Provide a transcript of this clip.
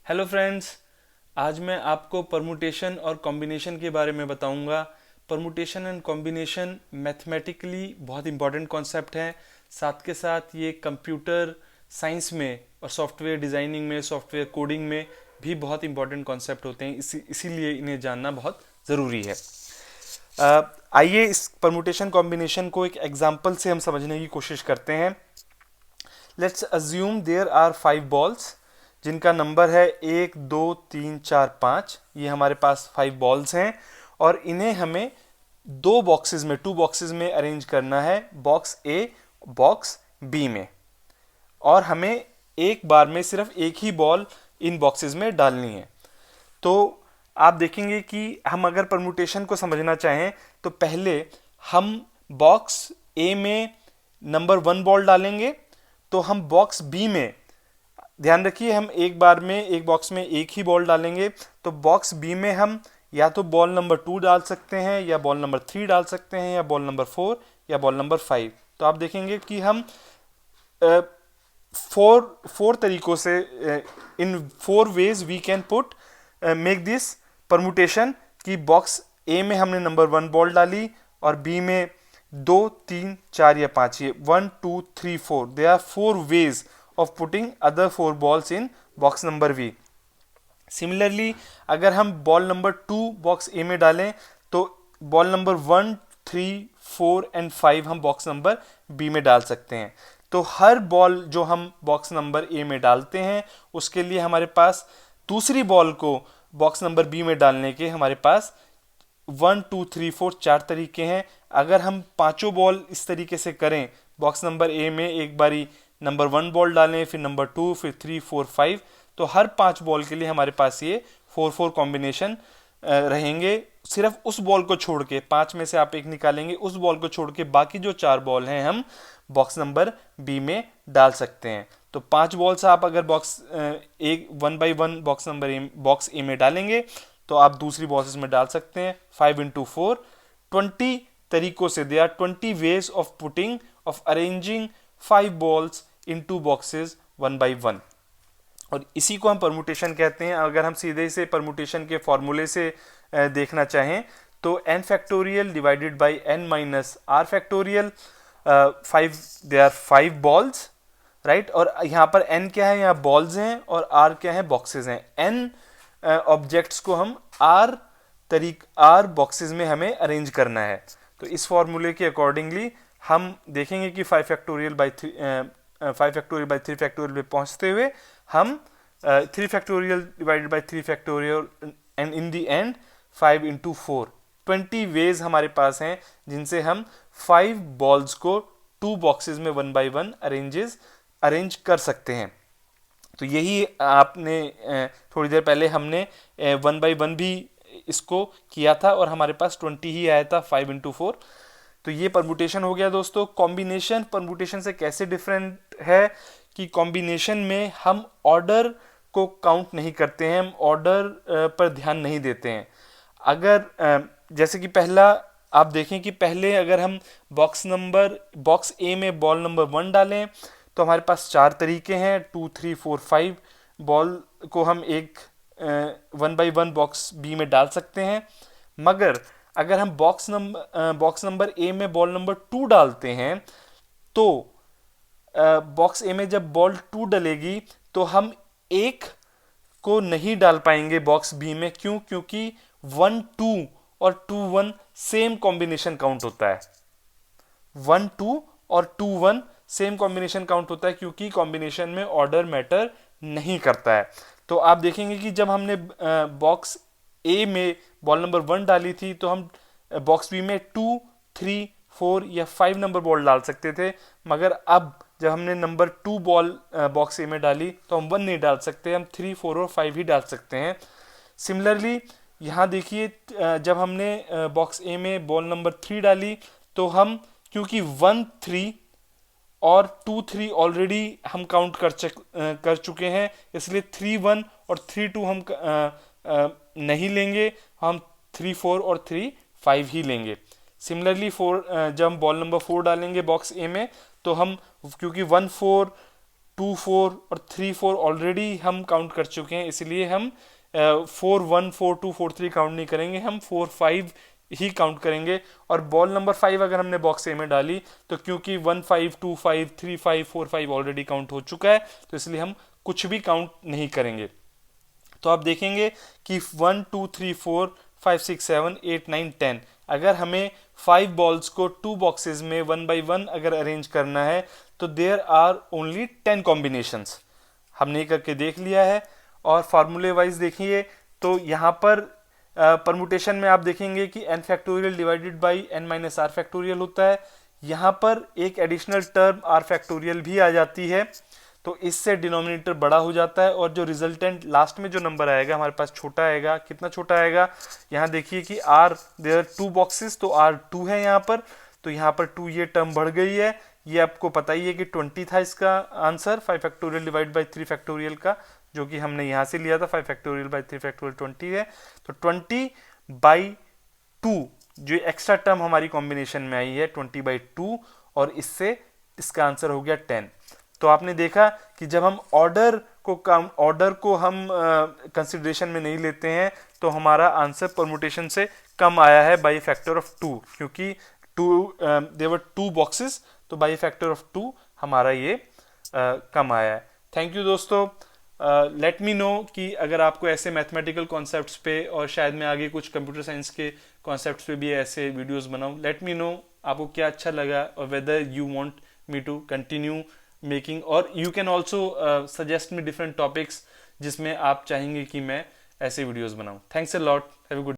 Hello friends. आज मैं आपको परमुटेशन और कॉम्बिनेशन के बारे में बताऊंगा। परमुटेशन एंड कॉम्बिनेशन मैथमेटिकली बहुत इंपॉर्टेंट कॉन्सेप्ट है। साथ के साथ ये कंप्यूटर साइंस में और सॉफ्टवेयर डिज़ाइनिंग में, सॉफ्टवेयर कोडिंग में भी बहुत इंपॉर्टेंट कॉन्सेप्ट होते हैं। इसीलिए इन्हें जानना बहुत ज़रूरी है। आइए इस परमुटेशन कॉम्बिनेशन को एक एग्जाम्पल से हम समझने की कोशिश करते हैं। Let's assume there are 5 balls जिनका नंबर है 1 2 3 4 5। ये हमारे पास 5 बॉल्स हैं और इन्हें हमें टू बॉक्सेस में अरेंज करना है, बॉक्स ए, बॉक्स बी में। और हमें एक बार में सिर्फ एक ही बॉल इन बॉक्सेस में डालनी है। तो आप देखेंगे कि हम अगर परमुटेशन को समझना चाहें तो पहले हम बॉक्स ए में नंबर 1 बॉल डालेंगे, तो हम बॉक्स बी में, ध्यान रखिए, हम एक बार में एक बॉक्स में एक ही बॉल डालेंगे। तो बॉक्स बी में हम या तो बॉल नंबर 2 डाल सकते हैं, या बॉल नंबर 3 डाल सकते हैं, या बॉल नंबर 4, या बॉल नंबर 5। तो आप देखेंगे कि हम फोर तरीकों से, in 4 ways we can put make this permutation, कि बॉक्स ए में हमने नंबर 1 बॉल डाली और बी में 2 3 4 या 5, ये 1 2 3 4, they are 4 ways of putting other 4 balls in box number B. Similarly अगर हम बॉल नंबर 2 बॉक्स ए में डालें तो बॉल नंबर 1 3 4 एंड 5 हम बॉक्स नंबर बी में डाल सकते हैं। तो हर बॉल जो हम बॉक्स नंबर ए में डालते हैं उसके लिए हमारे पास दूसरी बॉल को बॉक्स नंबर बी में डालने के हमारे पास 1 2 3 4 4 तरीके हैं। अगर हम पांचों बॉल इस तरीके से करें, बॉक्स नंबर ए में एक बारी नंबर 1 बॉल डालें, फिर नंबर 2, फिर 3 4 5, तो हर 5 बॉल के लिए हमारे पास ये 4 कॉम्बिनेशन रहेंगे। सिर्फ उस बॉल को छोड़ के, 5 में से आप एक निकालेंगे, उस बॉल को छोड़ के बाकी जो 4 बॉल हैं हम बॉक्स नंबर बी में डाल सकते हैं। तो 5 बॉल्स आप अगर बॉक्स एक 1 बाई 1 बॉक्स ए में डालेंगे तो आप दूसरी बॉक्सेस में डाल सकते हैं। 5 into 4, 20 तरीकों से, they are 20 ways of putting, of arranging 5 balls in 2 boxes 1 by 1। और इसी को हम परमुटेशन कहते हैं। अगर हम सीधे से परमुटेशन के फॉर्मूले से देखना चाहें तो n factorial divided by n minus r factorial, 5, they are 5 balls, right. और यहाँ पर n क्या है, यहाँ बॉल्स हैं, और r क्या है, बॉक्सेस हैं। n ऑब्जेक्ट्स को हम r बॉक्सेस में हमें अरेंज करना है। तो इस फॉर्मूले के अकॉर्डिंगली हम देखेंगे कि 5 फैक्टोरियल बाई 3 फैक्टोरियल पे पहुंचते हुए हम 3 factorial divided by 3 factorial and in the end 5 into 4, 20 ways हमारे पास हैं जिनसे हम 5 बॉल्स को 2 बॉक्सेस में 1 बाई 1 अरेंज कर सकते हैं। तो यही आपने थोड़ी देर पहले हमने 1 बाई 1 भी इसको किया था और हमारे पास 20 ही आया था, 5 into 4। तो ये परमुटेशन हो गया दोस्तों। कॉम्बिनेशन परमुटेशन से कैसे डिफरेंट है कि कॉम्बिनेशन में हम ऑर्डर को काउंट नहीं करते हैं, हम ऑर्डर पर ध्यान नहीं देते हैं। अगर जैसे कि पहला आप देखें कि पहले अगर हम बॉक्स ए में बॉल नंबर 1 डालें तो हमारे पास 4 तरीके हैं। 2 3 4 5 बॉल को हम एक 1 बाई 1 बॉक्स बी में डाल सकते हैं। मगर अगर हम बॉक्स नंबर ए में बॉल नंबर 2 डालते हैं तो बॉक्स ए में जब बॉल 2 डलेगी तो हम एक को नहीं डाल पाएंगे बॉक्स बी में। क्यों? क्योंकि 1 2 और 2 1 सेम कॉम्बिनेशन काउंट होता है। 1 2 और 2 1 सेम कॉम्बिनेशन काउंट होता है, क्योंकि कॉम्बिनेशन में ऑर्डर मैटर नहीं करता है। तो आप देखेंगे कि जब हमने बॉक्स ए में बॉल नंबर 1 डाली थी तो हम बॉक्स बी में 2 3 4 या 5 नंबर बॉल डाल सकते थे। मगर अब जब हमने नंबर 2 बॉल बॉक्स ए में डाली तो हम 1 नहीं डाल सकते, हम 3 4 और 5 ही डाल सकते हैं। सिमिलरली यहाँ देखिए, जब हमने बॉक्स ए में बॉल नंबर 3 डाली तो हम, क्योंकि 1 3 और 2 3 ऑलरेडी हम काउंट कर चुके हैं, इसलिए 3 1 और 3 2 हम नहीं लेंगे, हम 3 4 और 3 5 ही लेंगे। सिमिलरली जब हम बॉल नंबर 4 डालेंगे बॉक्स ए में तो हम, क्योंकि 1 4 2 4 और 3 4 ऑलरेडी हम काउंट कर चुके हैं, इसलिए हम 4 1 4 2 4 3 काउंट नहीं करेंगे, हम 4 5 ही काउंट करेंगे। और बॉल नंबर 5 अगर हमने बॉक्स ए में डाली तो क्योंकि 1 5 2 5 3 5 4 5 ऑलरेडी काउंट हो चुका है, तो इसलिए हम कुछ भी काउंट नहीं करेंगे। तो आप देखेंगे कि 1 2 3 4 5 6 7 8 9 10, अगर हमें 5 बॉल्स को 2 बॉक्सेस में 1 बाई 1 अगर अरेंज करना है तो देयर आर ओनली 10 कॉम्बिनेशंस। हमने ये करके देख लिया है। और फार्मूले वाइज देखिए तो यहाँ पर परमुटेशन में आप देखेंगे कि n factorial divided by n minus r factorial होता है। यहाँ पर एक एडिशनल टर्म r फैक्टोरियल भी आ जाती है, तो इससे डिनोमिनेटर बड़ा हो जाता है और जो रिजल्टेंट लास्ट में जो नंबर आएगा हमारे पास छोटा आएगा। कितना छोटा आएगा, यहाँ देखिए कि r देयर 2 बॉक्सेस, तो r 2 है यहाँ पर, तो यहाँ पर 2 ये टर्म बढ़ गई है। ये आपको पता ही है कि 20 था इसका answer 5 factorial divide by 3 factorial का, जो कि हमने यहाँ से लिया था 5 फैक्टोरियल बाई 3 फैक्टोरियल 20 है। तो 20 बाई 2 जो एक्स्ट्रा टर्म हमारी कॉम्बिनेशन में आई है 20 बाई 2, और इससे इसका आंसर हो गया 10। तो आपने देखा कि जब हम ऑर्डर को हम कंसिडरेशन में नहीं लेते हैं तो हमारा आंसर परमुटेशन से कम आया है बाई फैक्टर ऑफ 2, क्योंकि देवर 2 बॉक्सेस, तो बाई फैक्टर ऑफ 2 हमारा ये कम आया है। थैंक यू दोस्तों। लेट मी नो कि अगर आपको ऐसे मैथमेटिकल कॉन्सेप्ट्स पे, और शायद मैं आगे कुछ कंप्यूटर साइंस के कॉन्सेप्ट्स पे भी ऐसे वीडियोस बनाऊं, लेट मी नो आपको क्या अच्छा लगा और whether you want me to continue making, और you can also suggest me different topics जिसमें आप चाहेंगे कि मैं ऐसे वीडियोस बनाऊं। Thanks a lot, have a good